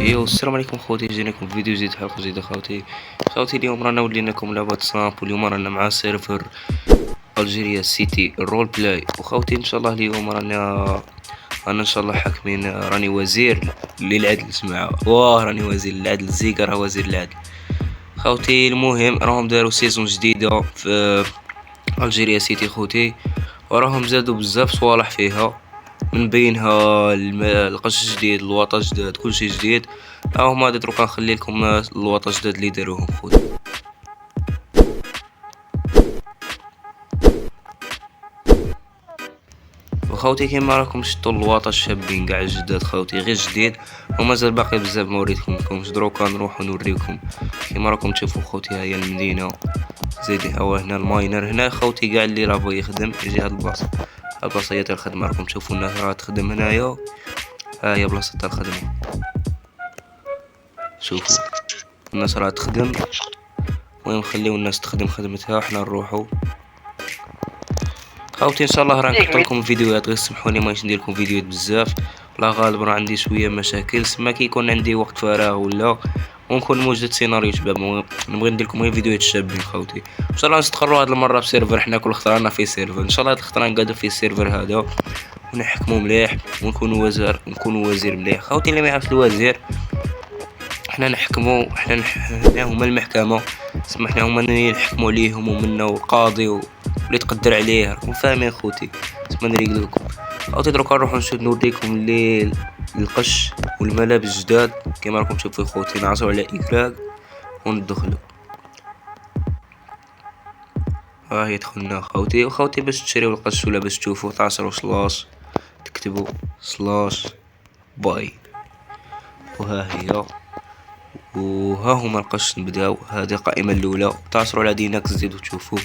السلام عليكم خوتي، جيناكم فيديو جديد، حلقة جديدة خوتي اليوم رانا وليناكم لعبة سناب، واليوم رانا مع سيرفر الجيريا سيتي رول بلاي. وخوتي ان شاء الله اليوم رانا ان شاء الله حاكمين. راني وزير للعدل، اسمع واه راني وزير للعدل، زيكا راه وزير العدل خوتي. المهم راهم داروا سيزون جديدة في الجيريا سيتي خوتي، وراهم زادوا بزاف صوالح فيها، من بينها القش جديد، الواطة جداد، كلشي جديد. هاهما هادي دروكا نخلي لكم الواطة جداد اللي داروهم خوتي. وخوتي كيما راكم شفتوا الواطة الشابين قاع جداد خوتي، غير جديد ومازال باقي بزاف ما وريتكمش. دروكا نروحو نوريكم. كيما راكم تشوفوا خوتي، هاهي المدينة، زيدي هاو هنا الماينر، هنا خوتي قاع اللي راه بغى يخدم يجي هاد البلاصة. هاد البلاصة هي تاع الخدمة، راكم تشوفوا الناس راه تخدم هنايا، هاهي بلاصة تاع الخدمة. شوفوا الناس راه تخدم، المهم نخليو الناس تخدم خدمتها، حنا نروحو. خوتي ان شاء الله راه نحط لكم فيديوهات، غير سمحوني مانيش ندير لكم فيديوهات بزاف، لا غالب راه عندي شويه مشاكل، سما كيكون عندي وقت فراغ ولا ونكون موجد سيناريو شباب، نبغي ندير لكم غير فيديوهات شابين خوتي. ان شاء الله نستقروا هاد المره بسيرفر، حنا كل خطره رانا في سيرفر، ان شاء الله هاد الخطره نقعدوا في السيرفر هذا ونحكموا مليح ونكونوا وزير مليح خوتي. اللي ما يعرفش الوزير، حنا نحكموا، حنا هما المحكمة، سما حنا هما اللي نحكموا عليهم، ومنا والقاضي واللي تقدر عليه، راكم فاهمين خوتي. سما نريقلكم خوتي. دروكا نروحو نوريكم اللي القش والملابس جداد كيما راكم تشوفوا خوتي. نعصرو على إكراك وندخلو. ها هي دخلنا خوتي. وخوتي باش تشريو القش ولا باش تشوفوا، تعصرو سلاش، تكتبوا سلاش باي، وها هي. وها هما القش. نبداو. هذه القائمة الأولى، تعصروا على ديناكس تزيدو تشوفوا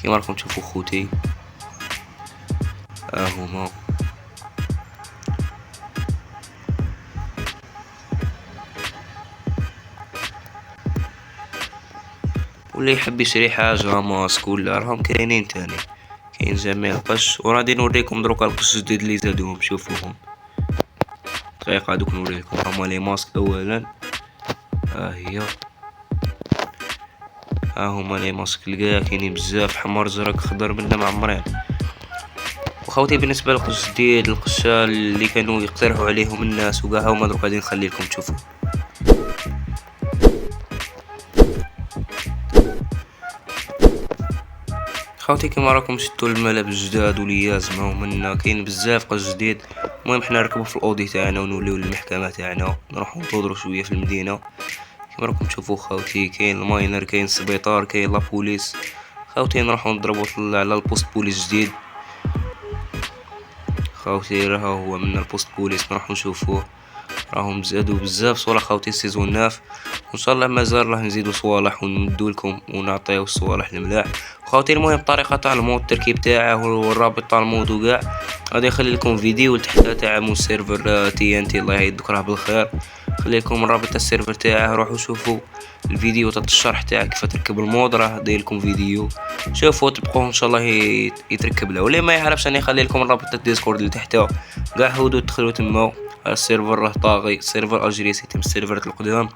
كيما راكم تشوفوا خوتي. ها هما واللي يحب يشري حاجة ماسك ولا راهم كاينين تاني، كاين جميع القش. وغادي نوريكم دروكا القش الجديد اللي زادوهم، شوفوهم دقيقة دوك نوريكم. هما لي ماسك أولا، ها هي، ها هما لي ماسك الكاع كاينين بزاف، حمر زرق خضر منا معمرين. وخوتي بالنسبة للقش الجديد، القشة اللي كانوا يقترحوا عليهم الناس وكاع، هما دروك غادي نخلي لكم تشوفوا. خوتي كيما راكم شفتوا الملابس جداد وليازمة، ومنا كاين بزاف قش جديد. المهم حنا نركبوا في الاودي تاعنا ونوليو للمحكمة تاعنا، نروحو نطودرو شوية في المدينة كيما راكم تشوفوا خوتي. كاين الماينر، كاين السبيطار، كاين لابوليس خوتي. نروحو نضربو على البوست بوليس جديد خوتي، راه هو من البوست بوليس نروحو نشوفوه. راهم زادوا بزاف صوالح خوتي السيزون 9، وان شاء الله مازال راه نزيدو صوالح ونمدو لكم ونعطيو الصوالح الملاح خوتي. المهم الطريقه تاع المود، التركيب تاعه والرابط تاع المود وكاع، غادي نخلي لكم فيديو لتحت تاع مو سيرفر تي ان تي، الله يهديك راه بالخير. خلي لكم الرابط تاع السيرفر تاعه، روحوا شوفوا الفيديو تاع الشرح تاع كيف تركب المود، راه داير لكم فيديو، شوفوا طبقوه ان شاء الله يتركب له. واللي ما يعرفش انا نخلي لكم الرابط تاع الديسكورد اللي تحته، كاع هودو تدخلوا تما. السيرفر راه طاغي، سيرفر الجيريا سيتي من السيرفرات القدام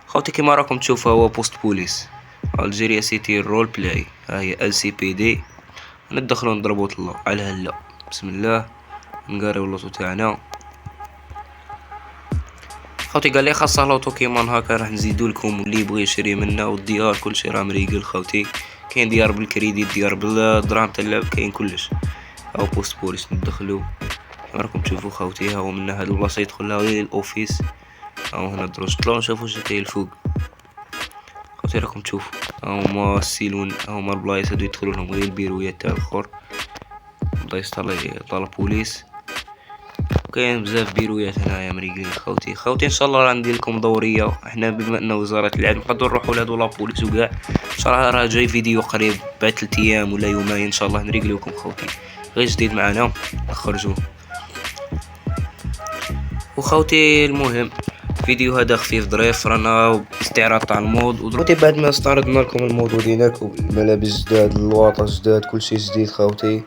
خوتي. كيما راكم تشوفوا هو بوست بوليس الجيريا سيتي رول بلاي، ها هي ال سي بي دي. ندخلوا نضربوا طلع على هلا، بسم الله، نقاريو اللوطو تاعنا خوتي. قال لي خاصه لوطو كيما هكا راح نزيدو لكم، واللي يبغي يشري منا والديار كلشي راه مريقل خوتي. كاين ديار بالكريديت، ديار بالدراهم تاع اللعب، كاين كلش. او بوست بوليس ندخلو كيما راكم تشوفوا خوتي. ها هو من هاد البلاصه يدخل لها غير الاوفيس. ها هنا دروج طلعوا نشوفوا واش كاين الفوق خوتي. راكم تشوفوا ها هما السيلون، ها هما البلايص هادو يدخلوا لهم غير البيرويات تاع الاخر، بلايص تاع البوليس. كاين بزاف بيرويات هنايا مريقلين خوتي. ان شاء الله راه ندير لكم دوريه، احنا بما انه وزاره العدل نقدروا نروحوا لهادو لابوليس وكاع. ان شاء الله راه جاي فيديو قريب بعد 3 ايام ولا يومين ان شاء الله نريقلوكم خوتي، غير جديد معنا نخرجوه. وخوتي المهم فيديو هذا خفيف ظريف، رانا استعراض تاع المود. ودروتي بعد ما استعرضنا لكم المود وديناكم الملابس جداد، الواطة جداد، كلشي جديد خوتي.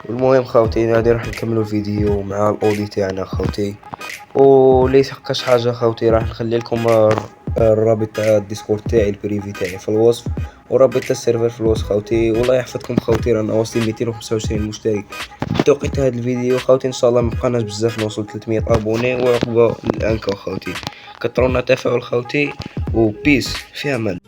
والمهم خوتي غادي راح نكملوا الفيديو مع الاودي تاعنا خوتي. وليس حقاش حاجة خوتي، راح نخلي لكم الرابط تاع الديسكورد تاعي البريفي تاعي في الوصف، ورابط تاع السيرفر في الوصف خوتي. والله يحفظكم خوتي، رانا واصلين 225 مشترك في توقيت هذا الفيديو خوتي. ان شاء الله مبقاناش بزاف نوصل 300 ابوني، وعقبة الانكا خوتي. كترونا تفاعل خوتي، وبيس في امان.